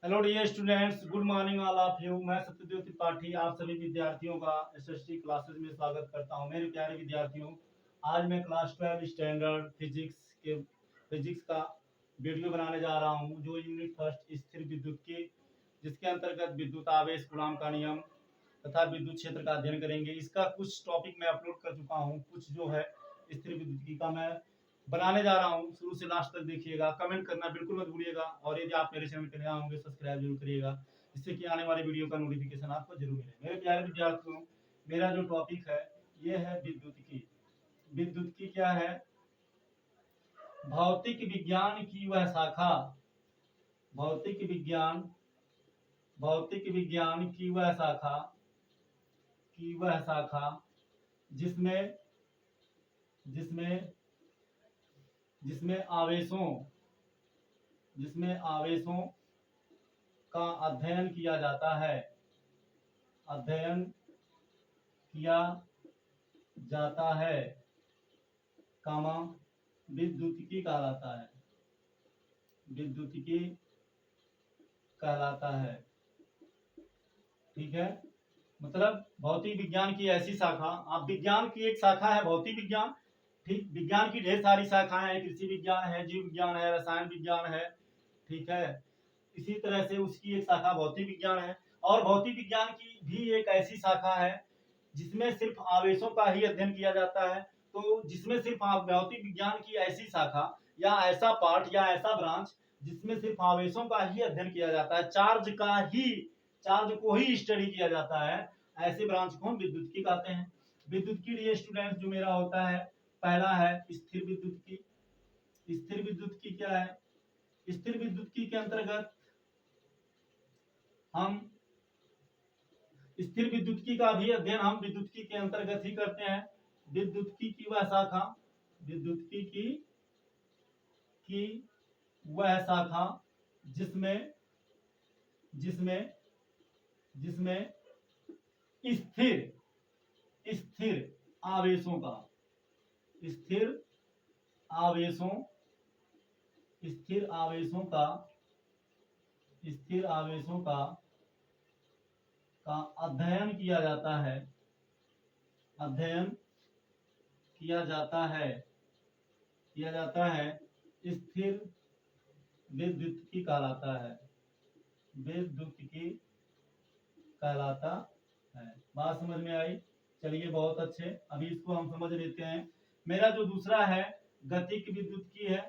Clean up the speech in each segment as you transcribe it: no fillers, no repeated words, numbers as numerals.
Hello dear students, good morning all of you. मैं सत्यदेव त्रिपाठी आप सभी विद्यार्थियों का एसएसटी क्लासेस में स्वागत करता हूं। मेरे प्यारे विद्यार्थियों, आज मैं क्लास 12 स्टैंडर्ड फिजिक्स का वीडियो बनाने जा रहा हूं, जो यूनिट फर्स्ट स्थिर विद्युत की, जिसके अंतर्गत विद्युत आवेश गुणांक का नियम तथा विद्युत क्षेत्र का अध्ययन करेंगे। इसका कुछ टॉपिक मैं अपलोड कर चुका हूँ, कुछ जो है स्थिर विद्युत का मैं बनाने जा रहा हूँ। शुरू से लास्ट तक देखिएगा, कमेंट करना बिल्कुल मत भूलिएगा, और यदि आप मेरे चैनल पर नया होंगे सब्सक्राइब जरूर करिएगा, जिससे कि आने वाले वीडियो का नोटिफिकेशन आपको जरूर मिले। मेरे प्यारे विद्यार्थियों, मेरा जो टॉपिक है ये है विद्युत की। विद्युत की क्या है? भौतिक विज्ञान की वह शाखा, भौतिक विज्ञान की वह शाखा, जिसमें जिसमें जिसमें आवेशों का अध्ययन किया जाता है, कामा विद्युतिकी कहलाता है। ठीक है, मतलब भौतिक विज्ञान की ऐसी शाखा, आप विज्ञान की एक शाखा है भौतिक विज्ञान। ठीक, विज्ञान की ढेर सारी शाखाएं हैं, कृषि विज्ञान है, जीव विज्ञान है, रसायन विज्ञान है। ठीक है, इसी तरह से उसकी एक शाखा भौतिक विज्ञान है। और भौतिक विज्ञान की भी एक ऐसी शाखा है जिसमें सिर्फ आवेशों का ही अध्ययन किया जाता है। तो जिसमें सिर्फ भौतिक विज्ञान की ऐसी शाखा या ऐसा पार्ट या ऐसा ब्रांच जिसमें सिर्फ आवेशों का ही अध्ययन किया जाता है, चार्ज को ही स्टडी किया जाता है, ऐसे ब्रांच को हम विद्युत की कहते हैं। विद्युत की लिए स्टूडेंट्स जो मेरा होता है, पहला है स्थिर विद्युत की। स्थिर विद्युत की क्या है? स्थिर विद्युत की के अंतर्गत हम स्थिर विद्युत की का भी अध्ययन हम विद्युत की के अंतर्गत ही करते हैं। विद्युत की वह शाखा, विद्युत की वह शाखा जिसमें स्थिर स्थिर आवेशों का स्थिर आवेशों का अध्ययन किया जाता है, स्थिर विद्युत कहलाता है। बात समझ में आई? चलिए, बहुत अच्छे। अभी इसको हम समझ लेते हैं। मेरा जो दूसरा है गतिक विद्युत की है।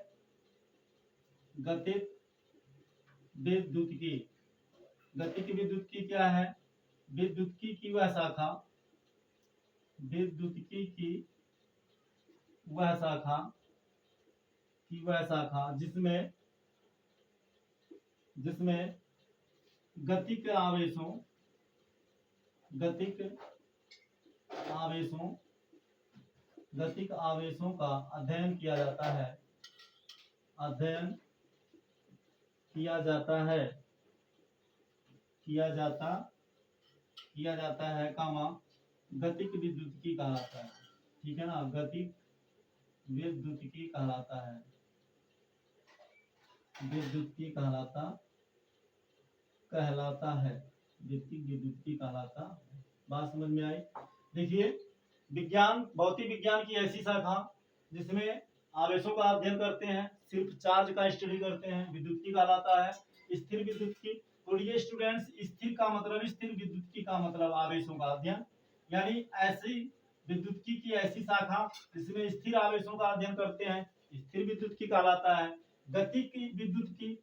गतिक विद्युत की क्या है? विद्युत की वह शाखा जिसमें गतिक आवेशों का अध्ययन किया जाता है, कामा गतिक विद्युत की कहलाता है। ठीक है ना, गतिक विद्युत की कहलाता है, गतिक विद्युत की कहलाता है। बात समझ में आई? देखिए, भौतिक विज्ञान की ऐसी शाखा जिसमें आवेशों का अध्ययन करते हैं, सिर्फ चार्ज का स्टडी करते हैं, विद्युत की कहलाता है। स्थिर विद्युत की, तो ये स्टूडेंट्स, स्थिर विद्युत की का मतलब आवेशों का अध्ययन, यानी ऐसी विद्युत की ऐसी शाखा जिसमें स्थिर आवेशों का अध्ययन करते हैं, स्थिर विद्युत की कहलाता है। गतिक विद्युत की,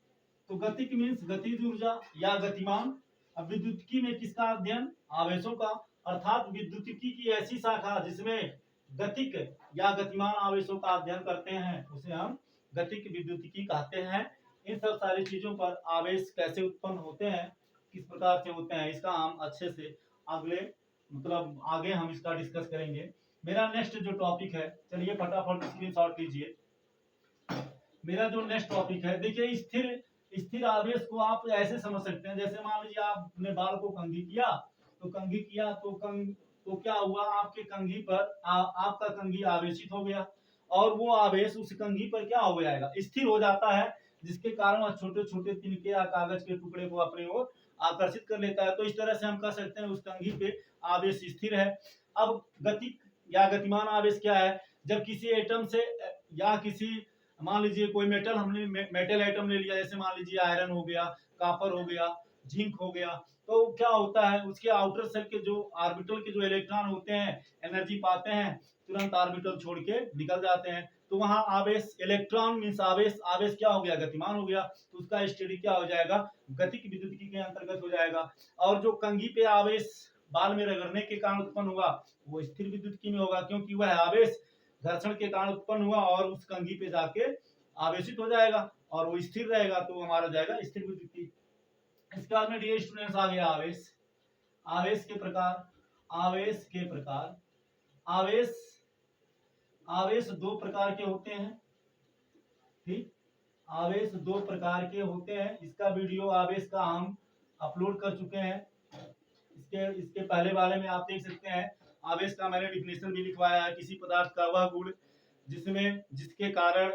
तो गतिक मीन्स गतिज ऊर्जा या गतिमान। अब विद्युत की में किसका अध्ययन? आवेशों का। अर्थात विद्युतिकी की ऐसी शाखा जिसमें गतिक या गतिमान आवेशों का अध्ययन करते हैं, उसे हम गतिक विद्युतिकी कहते हैं। इन सब सारी चीजों पर आवेश कैसे उत्पन्न होते हैं, किस प्रकार से होते हैं, इसका हम अच्छे से आगे हम इसका डिस्कस करेंगे। मेरा नेक्स्ट जो टॉपिक है, चलिए फटाफट स्क्रीनशॉट लीजिए। मेरा जो नेक्स्ट टॉपिक है, देखिए, स्थिर आवेश को आप ऐसे समझ सकते हैं, जैसे मान लीजिए आपने बाल को कंघी किया तो क्या हुआ, आपके कंघी पर आपका कंघी आवेशित हो गया, और वो आवेश उस कंघी पर क्या हो जाएगा? स्थिर हो जाता है। जिसके कारण वह छोटे छोटे तिनके या कागज के टुकड़े को अपनी ओर आकर्षित कर लेता है। तो इस तरह से हम कह सकते हैं उस कंघी पे आवेश स्थिर है। अब गतिक या गतिमान आवेश क्या है? जब किसी एटम से या किसी, मान लीजिए कोई मेटल, हमने मेटल आइटम ले लिया, जैसे मान लीजिए आयरन हो गया, कापर हो गया, जिंक हो गया, तो क्या होता है उसके आउटर सेल के जो ऑर्बिटल के जो इलेक्ट्रॉन होते हैं एनर्जी पाते हैं, तुरंत ऑर्बिटल छोड़ के निकल जाते हैं। तो वहां आवेश, इलेक्ट्रॉन मींस आवेश, आवेश क्या हो गया? गतिमान हो गया। तो उसका स्टडी क्या हो जाएगा? गतिक विद्युतिकी के अंतर्गत हो जाएगा। और जो कंघी पे आवेश बाल में रगड़ने के कारण उत्पन्न होगा वो स्थिर विद्युतिकी में होगा, क्योंकि वह आवेश घर्षण के कारण उत्पन्न हुआ और उस कंघी पे जाके आवेशित हो जाएगा और वो स्थिर रहेगा, तो हमारा जाएगा स्थिर विद्युतिकी। इसके बाद में डियर स्टूडेंट्स आ गया आवेश। आवेश के प्रकार, आवेश के प्रकार, आवेश, आवेश दो प्रकार के होते हैं। ठीक, आवेश दो प्रकार के होते हैं। इसका वीडियो आवेश का हम अपलोड कर चुके हैं। इसके पहले वाले में आप देख सकते हैं आवेश का मैंने डिफिनेशन भी लिखवाया है। किसी पदार्थ का वह गुण जिसके कारण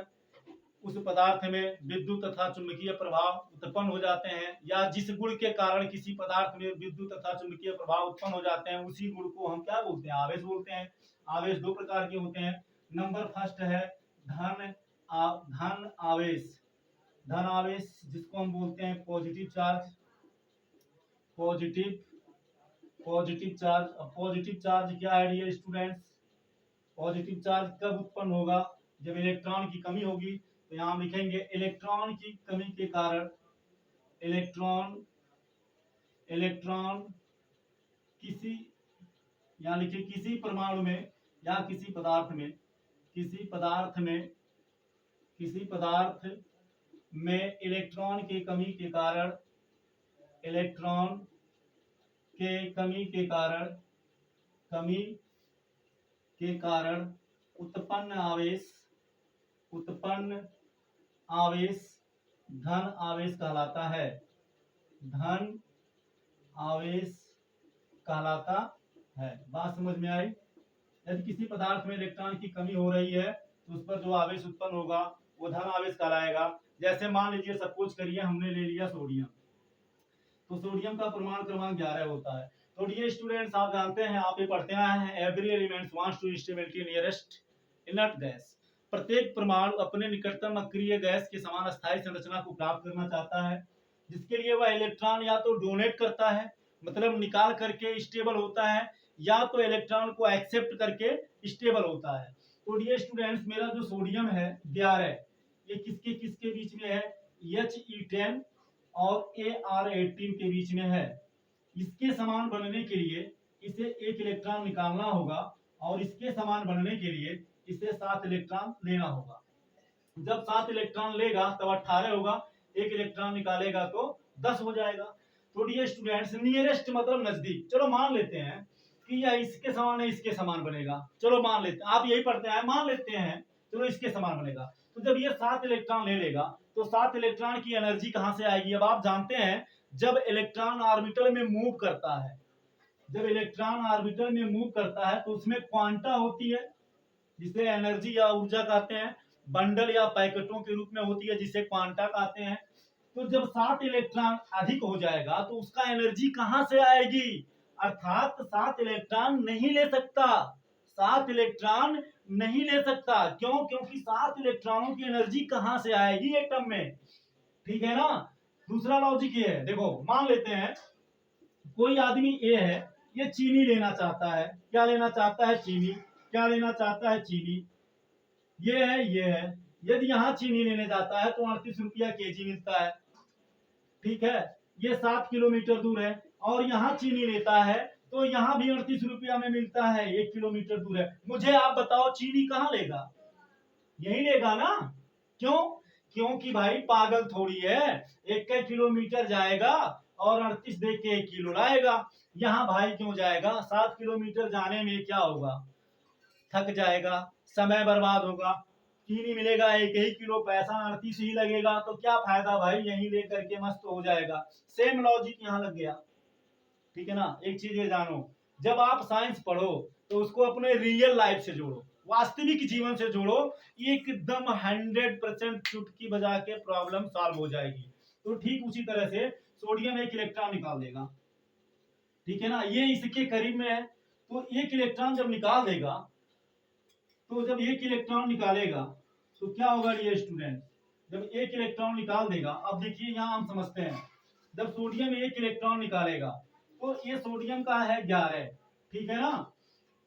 उस पदार्थ में विद्युत तथा चुंबकीय प्रभाव उत्पन्न हो जाते हैं, या जिस गुण के कारण किसी पदार्थ में विद्युत तथा चुंबकीय प्रभाव उत्पन्न हो जाते हैं, उसी गुण को हम क्या बोलते हैं? आवेश बोलते हैं। आवेश दो प्रकार के होते हैं। नंबर फर्स्ट है धन आवेश। धन आवेश जिसको हम बोलते हैं positive charge. Positive charge. Positive charge क्या है डियर स्टूडेंट्स? पॉजिटिव चार्ज कब उत्पन्न होगा? जब इलेक्ट्रॉन की कमी होगी। तो यहां हम लिखेंगे इलेक्ट्रॉन की कमी के कारण, इलेक्ट्रॉन किसी, यहां लिखिए किसी परमाणु में या किसी पदार्थ में, किसी पदार्थ में इलेक्ट्रॉन के कमी के कारण, इलेक्ट्रॉन के कमी के कारण उत्पन्न आवेश धन आवेश कहलाता है। धन आवेश कहलाता है। बात समझ में आई? यदि किसी पदार्थ में इलेक्ट्रॉन की कमी हो रही है तो उस पर जो आवेश उत्पन्न होगा वो धन आवेश कहलाएगा। जैसे मान लीजिए सपोज करिए हमने ले लिया सोडियम, तो सोडियम का परमाणु क्रमांक 11 होता है। तो डियर स्टूडेंट्स आप जानते हैं, आप ये पढ़ते आए हैं, every element wants to stability nearest inert gas. प्रत्येक परमाणु अपने निकटतम अक्रिय गैस के समान अस्थायी संरचना को प्राप्त करना चाहता है, जिसके लिए वह इलेक्ट्रॉन या तो डोनेट करता है, मतलब निकाल करके स्टेबल होता है, या तो इलेक्ट्रॉन को एक्सेप्ट करके स्टेबल होता है। तो डियर स्टूडेंट्स मेरा जो सोडियम है 11, ये किसके किसके बीच में है? He10 और Ar18 के बीच में है। इसके समान बनने के लिए इसे एक इलेक्ट्रॉन निकालना होगा और इसके समान बनने के लिए इसे 7 इलेक्ट्रॉन लेना होगा। जब 7 इलेक्ट्रॉन लेगा तब 18 होगा, एक इलेक्ट्रॉन निकालेगा तो 10 हो जाएगा। तो डियर स्टूडेंट्स नियरेस्ट मतलब नजदीक। चलो मान लेते हैं कि यह इसके समान है, इसके समान बनेगा। चलो मान लेते हैं, आप यही पढ़ते हैं, मान लेते हैं चलो इसके समान बनेगा। तो जब ये 7 इलेक्ट्रॉन ले लेगा तो 7 इलेक्ट्रॉन की एनर्जी कहां से आएगी? अब आप जानते हैं जब इलेक्ट्रॉन ऑर्बिटल में मूव करता है, जब इलेक्ट्रॉन ऑर्बिटल में मूव करता है तो उसमें क्वांटा होती है जिसे एनर्जी या ऊर्जा कहते हैं, बंडल या पैकेटों के रूप में होती है जिसे क्वांटा कहते हैं। तो जब 7 इलेक्ट्रॉन अधिक हो जाएगा तो उसका एनर्जी कहां से आएगी? अर्थात 7 इलेक्ट्रॉन नहीं ले सकता, 7 इलेक्ट्रॉन नहीं ले सकता। क्यों? क्योंकि 7 इलेक्ट्रॉनों की एनर्जी कहां से आएगी एटम में? ठीक है ना। दूसरा लॉजिक ये है, देखो मान लेते हैं कोई आदमी ए है, ये चीनी लेना चाहता है। क्या लेना चाहता है? चीनी। क्या लेना चाहता है? चीनी। ये है। यदि यहाँ चीनी लेने जाता है तो 38 रुपया केजी मिलता है। ठीक है, ये 7 किलोमीटर दूर है और यहाँ चीनी लेता है तो यहाँ भी 38 रुपया में मिलता है, 1 किलोमीटर दूर है। मुझे आप बताओ चीनी कहाँ लेगा? यही लेगा ना। क्यों? क्योंकि भाई पागल थोड़ी है, 1 किलोमीटर जाएगा और 38 दे के 1 किलो लाएगा। यहाँ भाई क्यों जाएगा? 7 किलोमीटर जाने में क्या होगा? थक जाएगा, समय बर्बाद होगा, चीनी मिलेगा 1 ही किलो, पैसा 38 ही लगेगा, तो क्या फायदा भाई, यहीं लेकर के मस्त हो जाएगा। सेम लॉजिक यहाँ लग गया। ठीक है ना। एक चीज ये जानो, जब आप साइंस पढ़ो तो उसको अपने रियल लाइफ से जोड़ो। वास्तविक जीवन से जोड़ो, एकदम 100% चुटकी बजा के प्रॉब्लम सॉल्व हो जाएगी। तो ठीक उसी तरह से सोडियम एक इलेक्ट्रॉन निकाल देगा, ठीक है ना, ये इसके करीब में है, तो एक इलेक्ट्रॉन जब निकाल देगा, तो जब एक इलेक्ट्रॉन निकालेगा तो क्या होगा डियर स्टूडेंट, जब एक इलेक्ट्रॉन निकाल देगा, अब देखिए यहाँ हम समझते हैं, जब सोडियम एक इलेक्ट्रॉन निकालेगा तो ये सोडियम का है 11, ठीक है ना,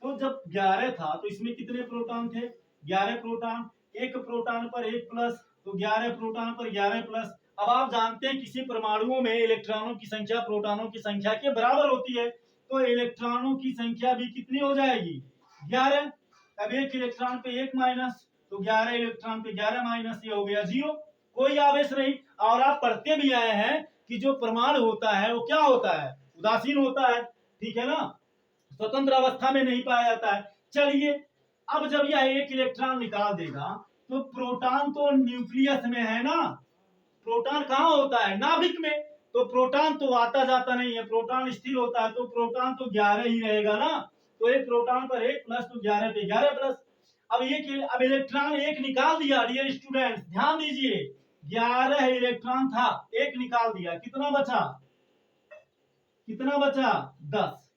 तो जब 11 था तो इसमें कितने प्रोटॉन थे, 11 प्रोटॉन, एक प्रोटॉन पर एक प्लस, तो 11 प्रोटॉन पर 11 प्लस। अब आप जानते हैं किसी परमाणुओं में इलेक्ट्रॉनों की संख्या प्रोटॉनों की संख्या के बराबर होती है, तो इलेक्ट्रॉनों की संख्या भी कितनी हो जाएगी, 11। अब एक इलेक्ट्रॉन पे एक माइनस, तो 11 इलेक्ट्रॉन पे 11 माइनस, ये हो गया 0, कोई आवेश नहीं। और आप पढ़ते भी आए हैं कि जो परमाणु होता है वो क्या होता है, उदासीन होता है, ठीक है ना, स्वतंत्र अवस्था में नहीं पाया जाता है। चलिए, अब जब यह एक इलेक्ट्रॉन निकाल देगा तो प्रोटॉन तो न्यूक्लियस में है ना, प्रोटॉन कहाँ होता है, नाभिक में, तो प्रोटॉन तो आता जाता नहीं है, प्रोटॉन स्थिर होता है, तो प्रोटॉन तो 11 ही रहेगा ना, तो एक प्रोटॉन पर एक प्लस, तो 11 पे 11 प्लस। अब इलेक्ट्रॉन एक निकाल दिया डियर स्टूडेंट, ध्यान दीजिए, 11 इलेक्ट्रॉन था, एक निकाल दिया, कितना बचा, कितना बचा, 10।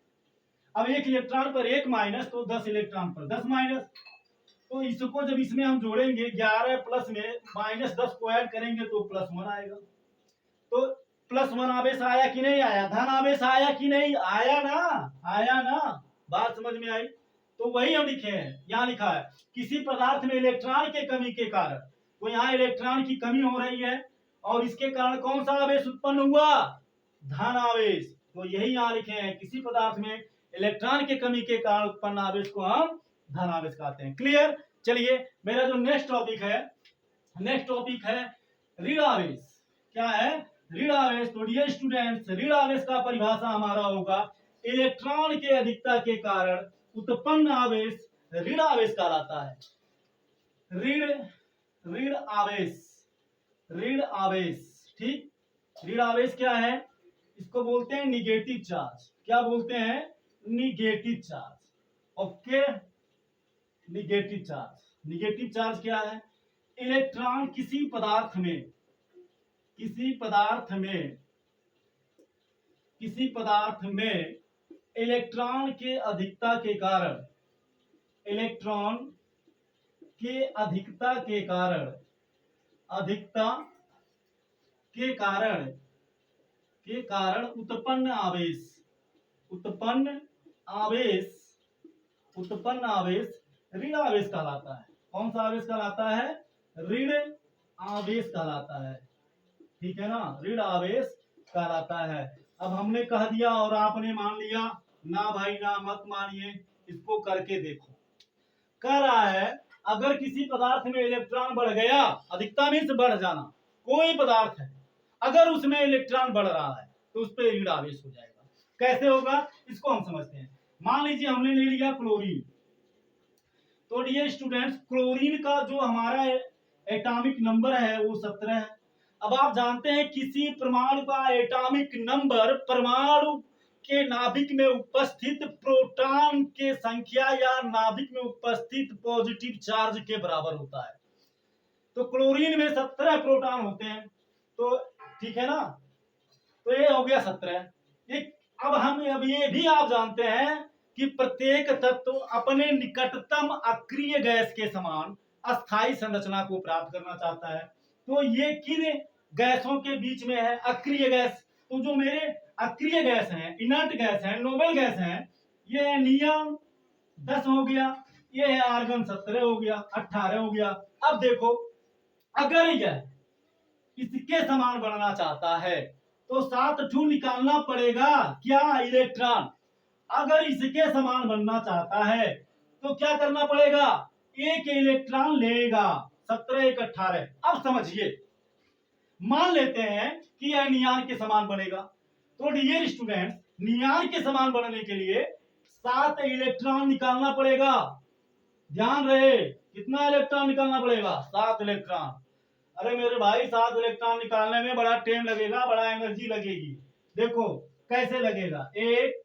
अब एक इलेक्ट्रॉन पर एक माइनस, तो 10 इलेक्ट्रॉन पर 10 माइनस, तो इसको जब इसमें हम जोड़ेंगे 11 प्लस में -10 को ऐड करेंगे तो +1 आएगा, तो +1 आवेश आया कि नहीं आया, धन आवेश आया कि नहीं आया ना, आया ना, बात समझ में आई। तो वही हम लिखे हैं, यहाँ लिखा है किसी पदार्थ में इलेक्ट्रॉन के कमी के कारण, तो यहाँ इलेक्ट्रॉन की कमी हो रही है और इसके कारण कौन सा आवेश उत्पन्न हुआ, धन आवेश, तो यही यहाँ लिखे हैं किसी पदार्थ में इलेक्ट्रॉन के कमी के कारण उत्पन्न आवेश को हम धन आवेश कहते हैं। क्लियर। चलिए, मेरा जो नेक्स्ट टॉपिक है ऋण आवेश। क्या है, ऋण आवेश। तो डियर स्टूडेंट्स, ऋण आवेश का परिभाषा हमारा होगा इलेक्ट्रॉन के अधिकता के कारण उत्पन्न आवेश ऋण आवेश कहलाता है। ऋण आवेश, ऋण आवेश, ठीक, ऋण आवेश क्या है, इसको बोलते हैं निगेटिव चार्ज। क्या बोलते हैं, negative charge. Okay, negative charge. Negative charge क्या है, इलेक्ट्रॉन किसी पदार्थ में इलेक्ट्रॉन के अधिकता के कारण, इलेक्ट्रॉन के अधिकता के कारण, अधिकता के कारण उत्पन्न आवेश ऋण आवेश कहलाता है। कौन सा आवेश कहलाता है, ऋण आवेश कहलाता है, ठीक है ना, ऋण आवेश कहलाता है। अब हमने कह दिया और आपने मान लिया ना भाई ना, मत मानिए, इसको करके देखो। कह रहा है अगर किसी पदार्थ में इलेक्ट्रॉन बढ़ गया, अधिकता मीन्स बढ़ जाना, कोई पदार्थ है अगर उसमें इलेक्ट्रॉन बढ़ रहा है तो उस पर ऋण आवेश हो जाएगा। कैसे होगा, इसको हम समझते हैं। मान लीजिए हमने ले लिया क्लोरीन, तो डियर स्टूडेंट्स, क्लोरीन का जो हमारा एटॉमिक नंबर है वो 17 है। अब आप जानते हैं किसी परमाणु का एटॉमिक नंबर परमाणु के नाभिक में उपस्थित प्रोटॉन के संख्या या नाभिक में उपस्थित पॉजिटिव चार्ज के बराबर होता है। तो क्लोरीन में 17 प्रोटॉन होते हैं, तो ठीक है ना, तो ये हो गया 17। अब ये भी आप जानते हैं कि प्रत्येक तत्व अपने निकटतम अक्रिय गैस के समान अस्थायी संरचना को प्राप्त करना चाहता है। तो ये किन गैसों के बीच में है, अक्रिय गैस। तो जो मेरे अक्रिय गैस हैं, इनर्ट गैस हैं, नोबल गैस हैं, ये है नियम 10 हो गया, ये है आर्गन 17 हो गया, 18 हो गया। अब देखो, अगर यह इसके समान बनना चाहता है तो 7 ठू निकालना पड़ेगा, क्या, इलेक्ट्रॉन। अगर इसके समान बनना चाहता है तो क्या करना पड़ेगा, एक इलेक्ट्रॉन लेगा, 17 1 18। अब समझिए, मान लेते हैं कि यह नियान के समान बनेगा, तो डियर स्टूडेंट्स, नियान के समान बनने के लिए 7 इलेक्ट्रॉन निकालना पड़ेगा। ध्यान रहे, कितना इलेक्ट्रॉन निकालना पड़ेगा, 7 इलेक्ट्रॉन। अरे मेरे भाई, 7 इलेक्ट्रॉन निकालने में बड़ा टाइम लगेगा, बड़ा एनर्जी लगेगी। देखो कैसे लगेगा, एक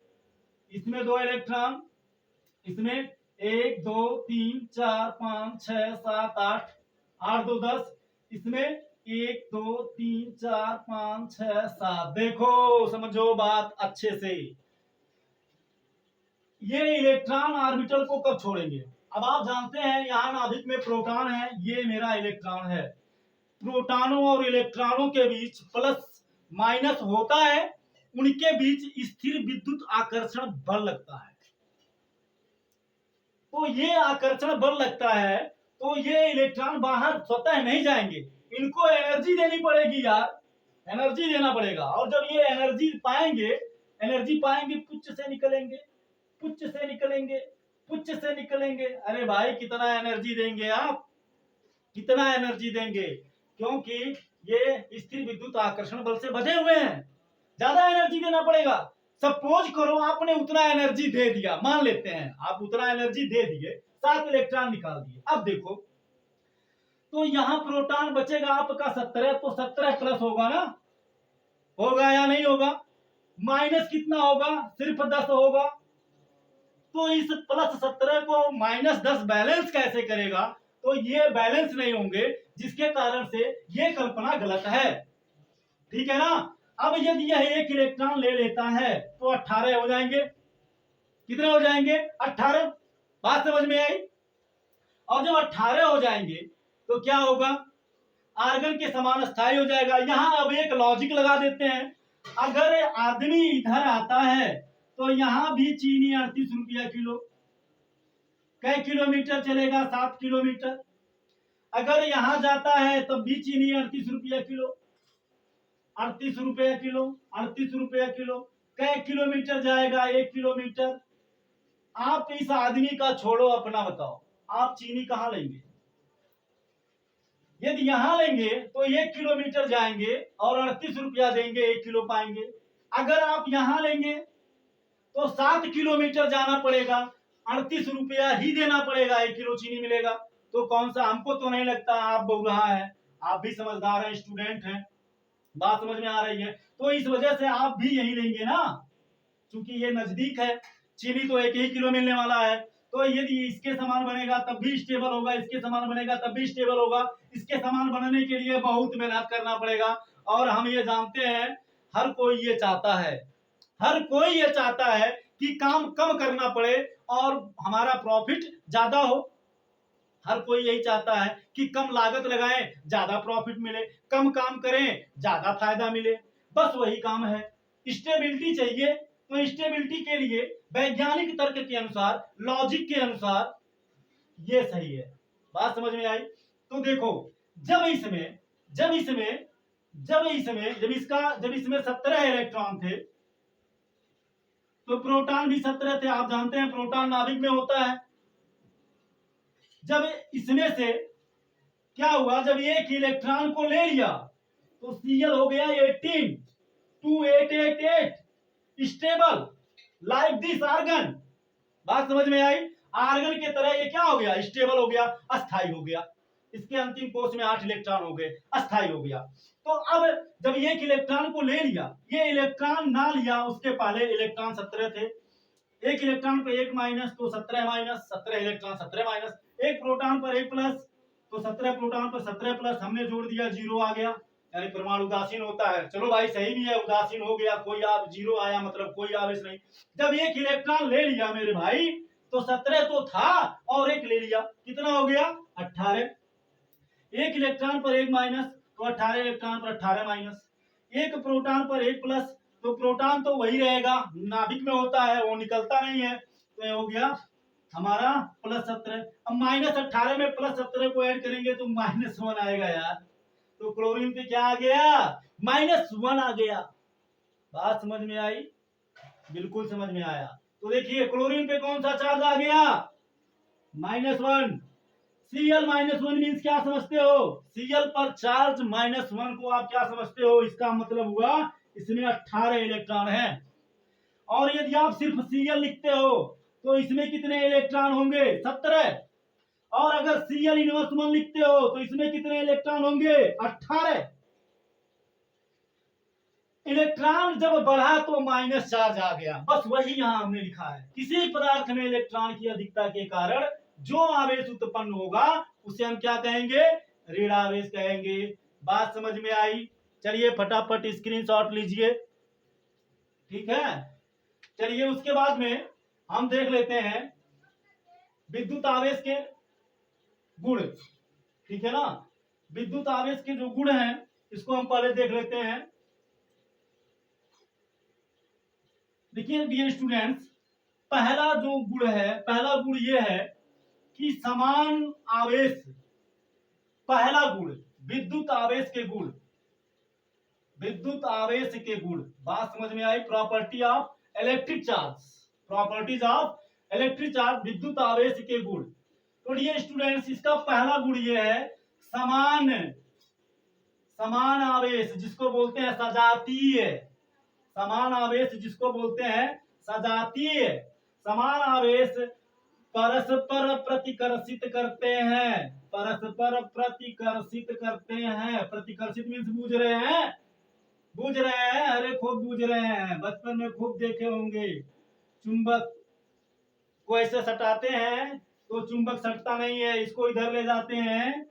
इसमें 2 इलेक्ट्रॉन, इसमें 1 2 3 4 5 6 7 8, 8 2 10, इसमें 1 2 3 4 5 6 7। देखो समझो बात अच्छे से, ये इलेक्ट्रॉन ऑर्बिटल को कब छोड़ेंगे। अब आप जानते हैं यहाँ नाभिक में प्रोटॉन है, ये मेरा इलेक्ट्रॉन है। प्रोटॉनों और इलेक्ट्रॉनों के बीच प्लस माइनस होता है, उनके बीच स्थिर विद्युत आकर्षण बल लगता है। तो ये आकर्षण बल लगता है, तो ये इलेक्ट्रॉन बाहर स्वतः नहीं जाएंगे, इनको एनर्जी देनी पड़ेगी यार, एनर्जी देना पड़ेगा। और जब ये एनर्जी पाएंगे पुच्छ से निकलेंगे, पुच्छ से निकलेंगे, पुच्छ से निकलेंगे। अरे भाई कितना एनर्जी देंगे आप, कितना एनर्जी देंगे, क्योंकि ये स्थिर विद्युत आकर्षण बल से बधे हुए हैं, ज्यादा एनर्जी देना पड़ेगा। सपोज करो आपने उतना एनर्जी दे दिया, मान लेते हैं आप उतना एनर्जी दे दिए, 7 इलेक्ट्रॉन निकाल दिए। अब देखो तो यहां प्रोटॉन बचेगा आपका 17, तो 17 प्लस होगा ना, होगा या नहीं होगा। माइनस कितना होगा, सिर्फ 10 होगा। तो इस प्लस 17 को माइनस 10 बैलेंस कैसे करेगा, तो ये बैलेंस नहीं होंगे, जिसके कारण से ये कल्पना गलत है, ठीक है ना। अब यदि यह एक इलेक्ट्रॉन ले लेता है तो 18 हो जाएंगे, कितने हो जाएंगे 18, बात समझ में आई। और जब 18 हो जाएंगे तो क्या होगा, आर्गन के समान स्थायी हो जाएगा। यहां अब एक लॉजिक लगा देते हैं, अगर आदमी इधर आता है तो यहां भी चीनी 38 रुपया किलो, कई किलोमीटर चलेगा, 7 किलोमीटर। अगर यहां जाता है तब भी चीनी 38 रुपया किलो, 38 रुपया किलो, 38 रुपया किलो, कई किलोमीटर जाएगा, 1 किलोमीटर। आप इस आदमी का छोड़ो, अपना बताओ आप चीनी कहां लेंगे। यदि यहां लेंगे तो 1 किलोमीटर जाएंगे और 38 रुपया देंगे, 1 किलो पाएंगे। अगर आप यहां लेंगे तो 7 किलोमीटर जाना पड़ेगा, 38 रुपया ही देना पड़ेगा, 1 किलो चीनी मिलेगा। तो कौन सा, हमको तो नहीं लगता आप बहुरहा है, आप भी समझदार हैं, स्टूडेंट हैं, बात समझ में आ रही है। तो इस वजह से आप भी यही लेंगे ना, क्योंकि ये नजदीक है, चीनी तो 1 ही किलो मिलने वाला है। तो यदि इसके समान बनेगा तब भी स्टेबल होगा, इसके समान बनेगा तब भी स्टेबल होगा। इसके समान बनने के लिए बहुत मेहनत करना पड़ेगा, और हम ये जानते हैं हर कोई ये चाहता है, हर कोई ये चाहता है कि काम कम करना पड़े और हमारा प्रॉफिट ज्यादा हो। हर कोई यही चाहता है कि कम लागत लगाएं, ज्यादा प्रॉफिट मिले, कम काम करें, ज्यादा फायदा मिले, बस वही काम है। स्टेबिलिटी चाहिए, तो स्टेबिलिटी के लिए वैज्ञानिक तर्क के अनुसार, लॉजिक के अनुसार ये सही है। बात समझ में आई। तो देखो जब इसमें 17 इलेक्ट्रॉन थे तो प्रोटॉन भी 17 थे। आप जानते हैं प्रोटॉन नाभिक में होता है। जब इसमें से क्या हुआ, जब एक इलेक्ट्रॉन को ले लिया तो सीएल हो गया 18, 2888, स्टेबल लाइक दिस आर्गन। बात समझ में आई। आर्गन के तरह ये क्या हो गया, स्टेबल हो गया, अस्थाई हो गया। इसके अंतिम कोष में 8 इलेक्ट्रॉन हो गए, अस्थाई हो गया। तो अब जब एक इलेक्ट्रॉन को ले लिया, ये इलेक्ट्रॉन ना लिया, उसके पहले इलेक्ट्रॉन 17 थे, एक इलेक्ट्रॉन पर 1 माइनस तो 17 माइनस, 17 इलेक्ट्रॉन 17 माइनस, एक प्रोटॉन पर 1 प्लस तो 17 प्रोटॉन पर 17 प्लस, हमने जोड़ दिया, 0 आ गया, यानी परमाणु उदासीन होता है। चलो भाई सही भी है, उदासीन हो गया, कोई आप 0 आया मतलब कोई आवेश नहीं। जब एक इलेक्ट्रॉन ले लिया मेरे भाई तो 17 तो था और 1 ले लिया, कितना हो गया 18। एक इलेक्ट्रॉन पर 1 माइनस तो 18 इलेक्ट्रॉन पर 18 माइनस, एक प्रोटॉन पर 1 प्लस तो प्रोटॉन तो वही रहेगा, नाभिक में होता है, वो निकलता नहीं है, तो ये हो गया हमारा प्लस 17। अब माइनस 18 में प्लस 17 को ऐड करेंगे तो -1 आएगा यार। तो क्लोरीन पे क्या आ गया, -1 आ गया। बात समझ में आई, बिल्कुल समझ में आया। तो देखिए क्लोरीन पे कौन सा चार्ज आ गया, -1। Cl -1 मीन्स क्या समझते हो, Cl पर चार्ज -1 को आप क्या समझते हो, इसका मतलब हुआ इसमें 18 इलेक्ट्रॉन है। और यदि आप सिर्फ Cl लिखते हो तो इसमें कितने इलेक्ट्रॉन होंगे, 17। और अगर Cl इनवर्स 1 लिखते हो तो इसमें कितने इलेक्ट्रॉन होंगे, 18। इलेक्ट्रॉन जब बढ़ा तो माइनस चार्ज आ गया, बस वही यहां हमने लिखा है। किसी पदार्थ में इलेक्ट्रॉन की अधिकता के कारण जो आवेश उत्पन्न होगा उसे हम क्या कहेंगे, ऋण आवेश कहेंगे। बात समझ में आई? चलिए फटाफट स्क्रीनशॉट लीजिए, ठीक है। चलिए उसके बाद में हम देख लेते हैं विद्युत आवेश के गुण, ठीक है ना। विद्युत आवेश के जो गुण हैं इसको हम पहले देख लेते हैं। देखिए डियर स्टूडेंट्स, पहला जो गुण है, पहला गुण ये है कि समान आवेश, पहला गुण विद्युत आवेश के गुण, विद्युत आवेश के गुण। बात समझ में आई? Property of electric charge, properties of electric charge, विद्युत आवेश के गुण। तो डियर स्टूडेंट्स, इसका पहला गुण ये है समान, समान आवेश जिसको बोलते हैं सजातीय, समान आवेश जिसको बोलते हैं सजातीय। समान आवेश परस्पर प्रतिकर्षित करते हैं, परस्पर प्रतिकर्षित करते हैं। प्रतिकर्षित मीन्स बूझ रहे हैं, बूझ रहे हैं, अरे खूब बूझ रहे हैं, बचपन में खूब देखे होंगे। चुंबक को ऐसे सटाते हैं तो चुंबक सटता नहीं है, इसको इधर ले जाते हैं,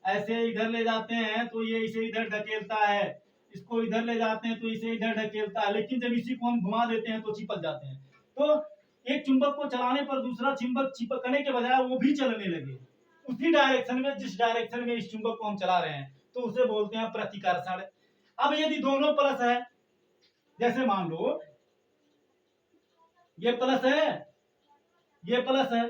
ऐसे इधर ले जाते हैं तो ये इसे इधर ढकेलता है, इसको इधर ले जाते हैं तो इसे इधर ढकेलता है, लेकिन जब इसी को हम घुमा देते हैं तो चिपक जाते हैं। तो एक चुंबक को चलाने पर दूसरा चुंबक चिपकने के बजाय वो भी चलने लगे उसी डायरेक्शन में जिस डायरेक्शन में इस चुंबक को हम चला रहे हैं, तो उसे बोलते हैं प्रतिकर्षण। अब यदि दोनों प्लस है, जैसे मान लो ये प्लस है, ये प्लस है,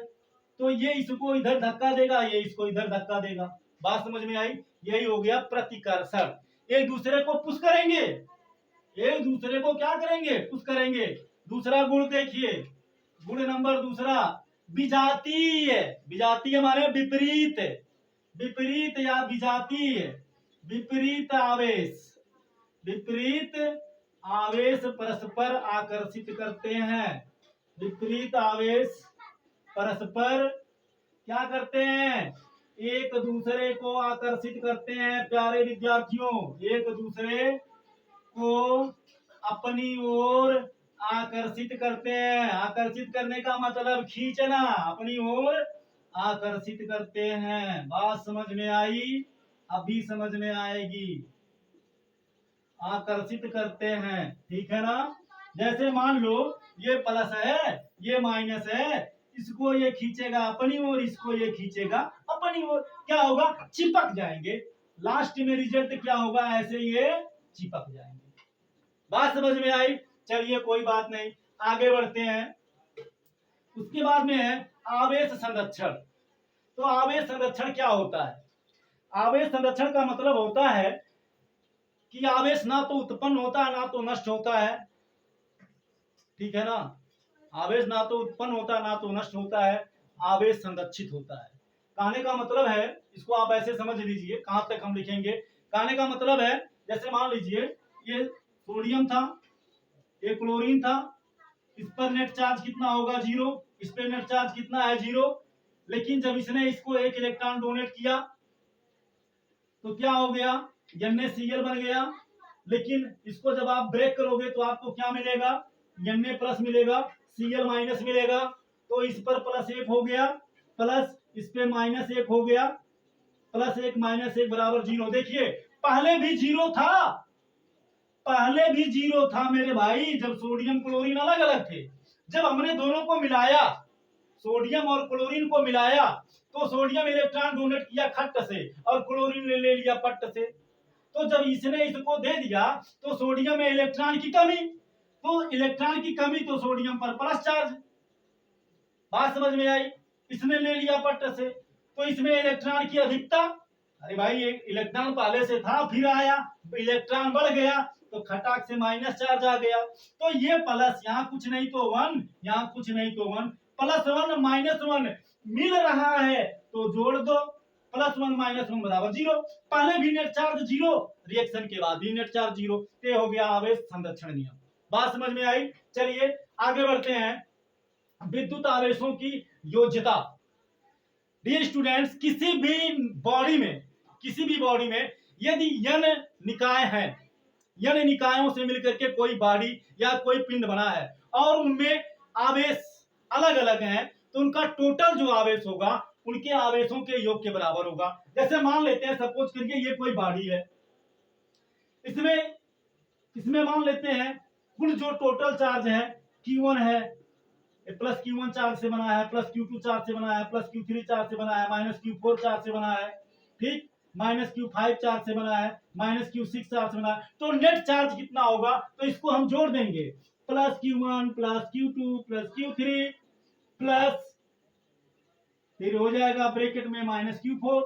तो ये इसको इधर धक्का देगा, ये इसको इधर धक्का देगा। बात समझ में आई? यही हो गया प्रतिकर्षण। एक दूसरे को पुश करेंगे, एक दूसरे को क्या करेंगे, पुश करेंगे। दूसरा गुण देखिए, गुण नंबर दूसरा विजातीय। विजातीय माने विपरीत, विपरीत या विजातीय, विपरीत आवेश, विपरीत आवेश परस्पर आकर्षित करते हैं। विपरीत आवेश परस्पर क्या करते हैं, एक दूसरे को आकर्षित करते हैं। प्यारे विद्यार्थियों, एक दूसरे को अपनी ओर आकर्षित करते हैं। आकर्षित करने का मतलब खींचना, अपनी ओर आकर्षित करते हैं। बात समझ में आई? अभी समझ में आएगी। आकर्षित करते हैं, ठीक है ना। जैसे मान लो ये प्लस है, ये माइनस है, इसको ये खींचेगा अपनी ओर, इसको ये खींचेगा अपनी ओर, क्या होगा, चिपक जाएंगे। लास्ट में रिजल्ट क्या होगा, ऐसे ये चिपक जाएंगे। बात समझ में आई? चलिए कोई बात नहीं, आगे बढ़ते हैं। उसके बाद में है आवेश संरक्षण। तो आवेश संरक्षण क्या होता है? आवेश संरक्षण का मतलब होता है कि आवेश ना तो उत्पन्न होता है ना तो नष्ट होता है, ठीक है ना। आवेश ना तो उत्पन्न होता ना तो नष्ट होता है, आवेश संरक्षित होता है। कहने का मतलब है, इसको आप ऐसे समझ लीजिए, कहां तक हम लिखेंगे। कहने का मतलब है, जैसे मान लीजिए ये सोडियम था, ये क्लोरीन था, इस पर नेट चार्ज कितना होगा, 0। इस पर नेट चार्ज कितना है, 0। लेकिन जब इसने इसको एक इलेक्ट्रॉन डोनेट किया तो क्या हो गया, NaCl बन गया। लेकिन इसको जब आप ब्रेक करोगे तो आपको क्या मिलेगा, Na+ मिलेगा, Cl- मिलेगा। तो इस पर +1 हो गया, प्लस इस पे -1 हो गया, +1 -1 बराबर 0। देखिए पहले भी 0 था, पहले भी 0 था मेरे भाई, जब सोडियम क्लोरीन अलग अलग थे। जब हमने दोनों को मिलाया, सोडियम और क्लोरीन को मिलाया, तो सोडियम इलेक्ट्रॉन डोनेट किया खट्ट से और क्लोरीन ले लिया पट्ट से। तो जब इसने इसको दे दिया तो सोडियम में इलेक्ट्रॉन की कमी, तो इलेक्ट्रॉन की कमी तो सोडियम पर प्लस चार्ज। बात समझ में आई? इसने ले लिया पट्ट से, तो इसमें इलेक्ट्रॉन की अधिकता, अरे भाई एक इलेक्ट्रॉन पहले से था फिर आया, इलेक्ट्रॉन बढ़ गया तो खटाक से माइनस चार्ज आ गया। तो ये प्लस, यहाँ कुछ नहीं तो 1, यहाँ कुछ नहीं तो 1, +1 -1 मिल रहा है तो जोड़ दो, +1 -1 बराबर 0। पहले भी नेट चार्ज 0, रिएक्शन के बाद भी नेट चार्ज 0। ये हो गया आवेश संरक्षण नियम। बात समझ में आई? चलिए आगे बढ़ते हैं। विद्युत आवेशों की योज्यता। डियर स्टूडेंट्स, किसी भी बॉडी में, किसी भी बॉडी में यदि n निकाय है, n निकायों से मिलकर के कोई बॉडी या कोई पिंड बना है और उनमें आवेश अलग अलग हैं, तो उनका टोटल जो आवेश होगा उनके आवेशों के योग के बराबर होगा। जैसे मान लेते हैं, सपोज करके ये कोई बॉडी है, इसमें मान लेते हैं कुल जो टोटल चार्ज है Q1 है, प्लस Q1 चार्ज से बना है, प्लस Q2 चार्ज से बना है, प्लस Q3 चार्ज से बना है, माइनस Q4 चार्ज से बना है, ठीक, माइनस Q5 चार्ज से बना है, माइनस Q6 चार्ज से बना है। तो नेट चार्ज कितना होगा, तो इसको हम जोड़ देंगे, plus Q1 plus Q2 plus Q3 plus फिर हो जाएगा ब्रैकेट में माइनस Q4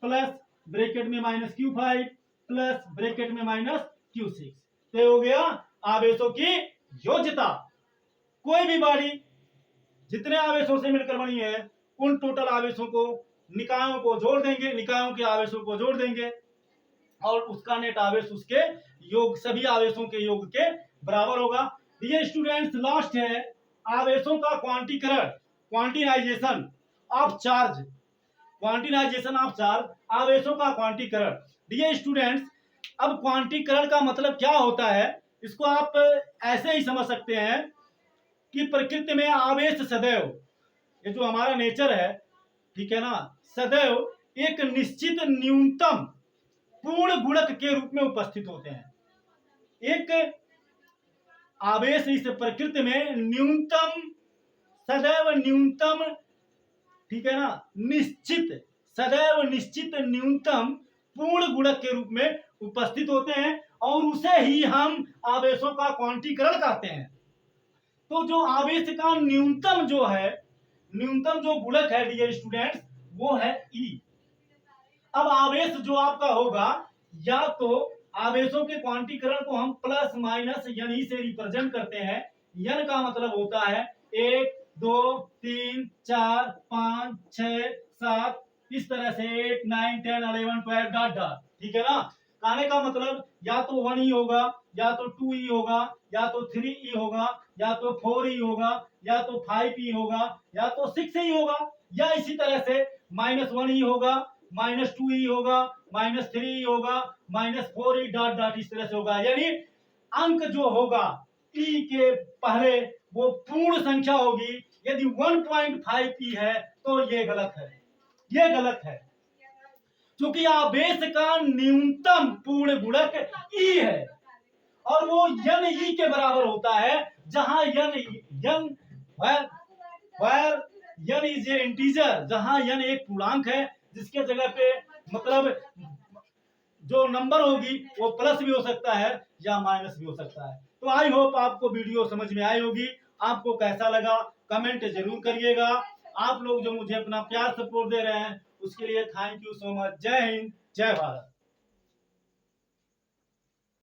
प्लस ब्रैकेट में माइनस Q5 प्लस ब्रैकेट में माइनस Q6। तो हो गया आवेशों की योज्यता। कोई भी बॉडी जितने आवेशों से मिलकर बनी है उन टोटल आवेशों को निकायों को जोड़ देंगे, निकायों के आवेशों को जोड़ देंगे और उसका नेट आवेश उसके योग सभी आवेशों के योग के बराबर होगा। ये स्टूडेंट्स लास्ट है आवेशों का क्वांटीकरण, क्वांटिनाइजेशन ऑफ चार्ज, क्वांटिनाइजेशन ऑफ चार्ज, आवेशों का क्वांटीकरण। डियर स्टूडेंट्स, अब क्वांटीकरण का मतलब क्या होता है, इसको आप ऐसे ही समझ सकते हैं कि प्रकृति में आवेश सदैव, ये जो हमारा नेचर है, ठीक है ना, सदैव एक निश्चित न्यूनतम पूर्ण गुणक के रूप में उपस्थित होते हैं। एक आवेश इस प्रकृति में न्यूनतम, सदैव न्यूनतम, ठीक है ना, निश्चित, सदैव निश्चित न्यूनतम पूर्ण गुणक के रूप में उपस्थित होते हैं और उसे ही हम आवेशों का क्वांटीकरण कहते हैं। तो जो आवेश का न्यूनतम जो है, न्यूनतम जो गुणक है डियर स्टूडेंट्स, वो है E। अब आवेश जो आपका होगा, या तो आवेशों के क्वांटीकरण को हम प्लस माइनस यानी से रिप्रेजेंट करते हैं। n का मतलब होता है 1 2 3 4 5 6 7, इस तरह से 8 9 10 11 12 डॉट डॉट, ठीक है ना। कहने का मतलब या तो 1E होगा, या तो 2E होगा, या तो 3E होगा, या तो 4E होगा, या तो 5E होगा, या तो 6E होगा, या इसी तरह से -1E होगा, -2E होगा, -3E होगा, -4E डॉट डॉट, इस तरह से होगा। यानी अंक जो होगा E के पहले वो पूर्ण संख्या होगी। यदि 1.5E है तो ये गलत है, ये गलत है, क्योंकि आवेश का न्यूनतम पूर्ण गुणक E है और वो NE के बराबर होता है, जहां n इज ए इंटीजर, जहां n एक पूर्णांक है, जिसके जगह पे मतलब जो नंबर होगी वो प्लस भी हो सकता है या माइनस भी हो सकता है। तो आई होप आपको वीडियो समझ में आई होगी। आपको कैसा लगा कमेंट जरूर करिएगा। आप लोग जो मुझे अपना प्यार सपोर्ट दे रहे हैं उसके लिए थैंक यू सो मच। जय हिंद, जय भारत।